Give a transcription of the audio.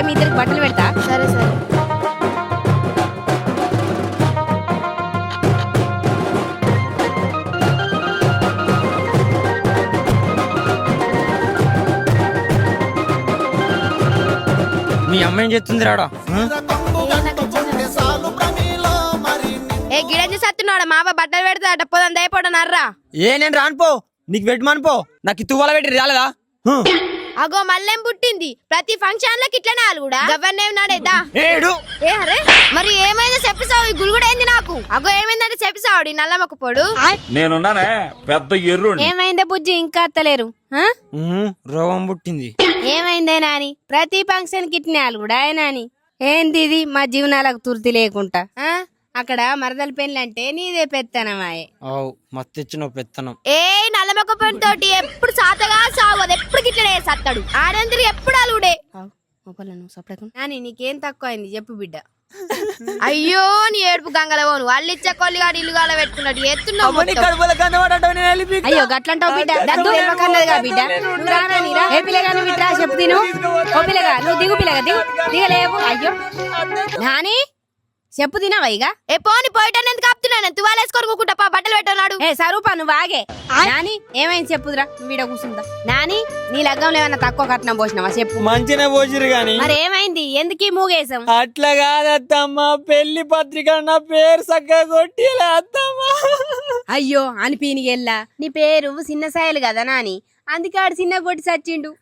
పోయి మీ ఇద్దరికి బట్టలు పెడతా. సరే సరే. మీ అమ్మ ఏం చేస్తుంది రాడా? ఏ గిడంజి సత్తున్నాడు మా అవ్వ బట్టలు పెడతా పోదాం దయపడ నర్రా. ఏ నేను రానుపో, నీకు పెట్టమనిపో, నాకు తువ్వాల పెట్టి రాలేదా? అగో మళ్ళేం పుట్టింది ప్రతి ఫంక్షన్ లకి ఇట్లనే వాళ్ళు కూడా గవర్నేం నాడేదా ఏడు ఏ అరే మరి ఏమైందో చెప్పిసావు ఈ గురుగుడు ఏంది నాకు అగో ఏమైందంటే చెప్పిసావు నల్లమ్మకు పొడు నేనున్నానే పెద్ద ఎర్రుండి. ఏమైందే బుజ్జి ఇంకా అత్తలేరు? రోగం పుట్టింది. ఏమైందే నాని ప్రతి ఫంక్షన్ కి ఇట్నే వాళ్ళు కూడా నాని. ఏంది ఇది మా జీవనాలకు తుర్తి లేకుండా? అక్కడ మరదల పెళ్ళంటే నీదే పెత్తనమాయే. అవు మత్తిచ్చిన పెత్తనం. ఏ నల్లమొక్క పని తోటి ఎప్పుడు సాతగా సాగు అది ఎప్పుడు గిట్లనే సత్తాడు ఆడందరి ఎప్పుడు అలుడే నాని నీకేం తక్కువ అయింది చెప్పు బిడ్డ. అయ్యో నీ ఏడుపు గంగలవోను వాళ్ళు ఇచ్చే కొల్లిగాడు ఇల్లు గాల పెట్టుకున్నాడు ఎత్తున్నావు. అయ్యో గట్లంటావు బిడ్డ దద్దు ఇవ్వకన్నదిగా బిడ్డ. నువ్వు రానా నీరా ఏ పిల్లగా నువ్వు ఇట్రా చెప్పు తిను. ఓ పిల్లగా నువ్వు దిగు పిల్లగా దిగలేవు. అయ్యో నాని చెప్పు తినవా ఇక? ఏ పోని పోయటాన్ని ఎందుకు ఆపుతున్నాను తువాలేసుకొని కూకుంటా బట్టలు పెట్టన్నాడు. ఏ సరూపా నువ్వు ఆగే. నాని ఏమైంది చెప్పుదురా వీడ కూర్చుందా. నాని నీ లగ్గంలో ఏమన్నా తక్కువ కట్నం పోసినావా చెప్పు. మంచినే పోసిరు గాని మరి ఏమైంది ఎందుకీ మూగేశాం? అట్లా కాదత్తమ్మా, పెళ్లి పత్రిక నా పేరు సక్కగా కొట్టిలే అత్తమ్మా. అయ్యో అనిపీనిగెల్లా నీ పేరు చిన్న సాయలు కదా నాని, అందుకే ఆడు చిన్న కొట్టి సచ్చిండు.